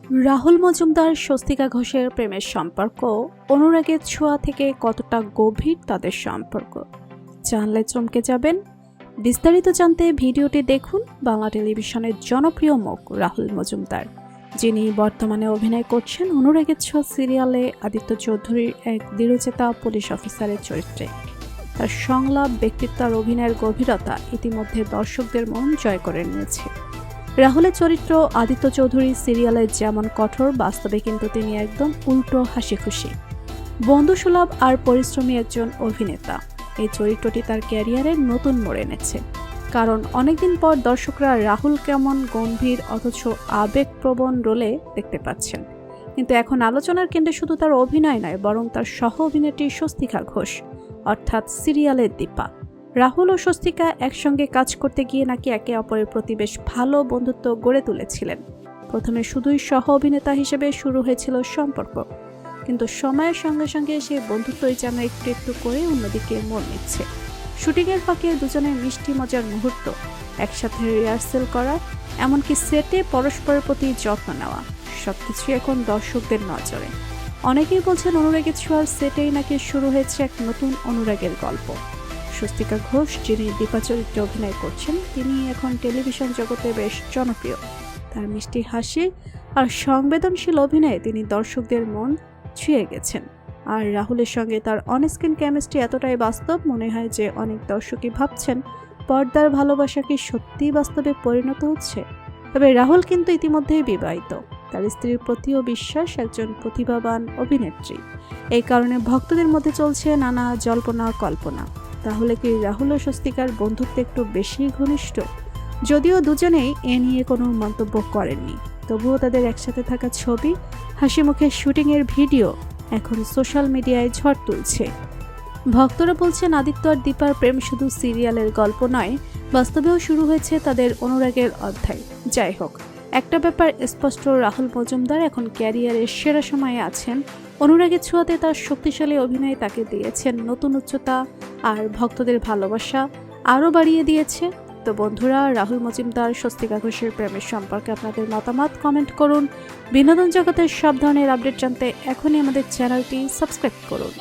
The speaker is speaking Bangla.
রাহুল মজুমদার স্বস্তিকা ঘোষের প্রেমের সম্পর্ক অনুরাগের ছোঁয়া থেকে কতটা গভীর তাদের সম্পর্ক জানলে চমকে যাবেন। বিস্তারিত জানতে ভিডিওটি দেখুন। বাংলা টেলিভিশনের জনপ্রিয় মুখ রাহুল মজুমদার, যিনি বর্তমানে অভিনয় করছেন অনুরাগের ছোঁয়া সিরিয়ালে আদিত্য চৌধুরীর এক দৃঢ়চেতা পুলিশ অফিসারের চরিত্রে। তার সংলাপ, ব্যক্তিত্ব আর অভিনয়ের গভীরতা ইতিমধ্যে দর্শকদের মন জয় করে নিয়েছে। রাহুলের চরিত্র আদিত্য চৌধুরী সিরিয়ালে যেমন কঠোর, বাস্তবে কিন্তু তিনি একদম উল্টো হাসি খুশি, বন্ধুসুলভ আর পরিশ্রমী একজন অভিনেতা। এই চরিত্রটি তার ক্যারিয়ারে নতুন মোড় এনেছে, কারণ অনেকদিন পর দর্শকরা রাহুল কেমন গম্ভীর অথচ আবেগপ্রবণ রোলে দেখতে পাচ্ছেন। কিন্তু এখন আলোচনার কেন্দ্রে শুধু তার অভিনয় নয়, বরং তার সহ অভিনেত্রী স্বস্তিকা ঘোষ, অর্থাৎ সিরিয়ালের দীপা। রাহুল ও স্বস্তিকা একসঙ্গে কাজ করতে গিয়ে নাকি একে অপরের প্রতি বেশ ভালো বন্ধুত্ব গড়ে তুলেছিলেন। প্রথমে শুধুই সহ অভিনেতা হিসেবে শুরু হয়েছিল সম্পর্ক, কিন্তু সময়ের সঙ্গে সঙ্গে সেই বন্ধুত্বই যেন একটু একটু করে অন্যদিকে মোড় নিচ্ছে। শুটিংয়ের ফাঁকে দুজনের মিষ্টি মজার মুহূর্ত, একসাথে রিহার্সেল করা, এমনকি সেটে পরস্পরের প্রতি যত্ন নেওয়া, সবকিছুই এখন দর্শকদের নজরে। অনেকেই বলছেন অনুরাগের ছোঁয়ার সেটেই নাকি শুরু হয়েছে এক নতুন অনুরাগের গল্প। স্বস্তিকা ঘোষ, যিনি দীপা চরিত্রে অভিনয় করছেন, তিনি এখন টেলিভিশন জগতে বেশ জনপ্রিয়। তার মিষ্টি হাসি আর সংবেদনশীল অভিনয়ে তিনি দর্শকদের মন ছুঁয়ে গেছেন। আর রাহুলের সঙ্গে তার অনস্ক্রিন কেমিস্ট্রি এতটাই বাস্তব, মনে হয় যে অনেক দর্শকই ভাবছেন পর্দার ভালোবাসা কি সত্যিই বাস্তবে পরিণত হচ্ছে। তবে রাহুল কিন্তু ইতিমধ্যেই বিবাহিত, তার স্ত্রীর প্রতিও বিশ্বাস, একজন প্রতিভাবান অভিনেত্রী। এই কারণে ভক্তদের মধ্যে চলছে নানা জল্পনা কল্পনা। তাহলে কি রাহুল ও স্বস্তিকার বন্ধুত্ব একটু বেশি ঘনিষ্ঠ? যদিও দুজনেই এ নিয়ে কোনো মন্তব্য করেননি, তবুও তাদের একসাথে থাকা ছবি, হাসি মুখে শুটিংয়ের ভিডিও এখন সোশ্যাল মিডিয়ায় ঝড় তুলছে। ভক্তরা বলছেন আদিত্য আর দীপার প্রেম শুধু সিরিয়ালের গল্প নয়, বাস্তবেও শুরু হয়েছে তাদের অনুরাগের অধ্যায়। যাই হোক, একটা ব্যাপার স্পষ্ট, রাহুল মজুমদার এখন ক্যারিয়ারের সেরা সময়ে আছেন। অনুরাগের ছোঁয়াতে তার শক্তিশালী অভিনয় তাকে দিয়েছেন নতুন উচ্চতা, আর ভক্তদের ভালোবাসা আরও বাড়িয়ে দিয়েছে। তো বন্ধুরা, রাহুল মজুমদার স্বস্তিকা ঘোষের প্রেমের সম্পর্কে আপনাদের মতামত কমেন্ট করুন। বিনোদন জগতের সব ধরনের আপডেট জানতে এখনই আমাদের চ্যানেলটি সাবস্ক্রাইব করুন।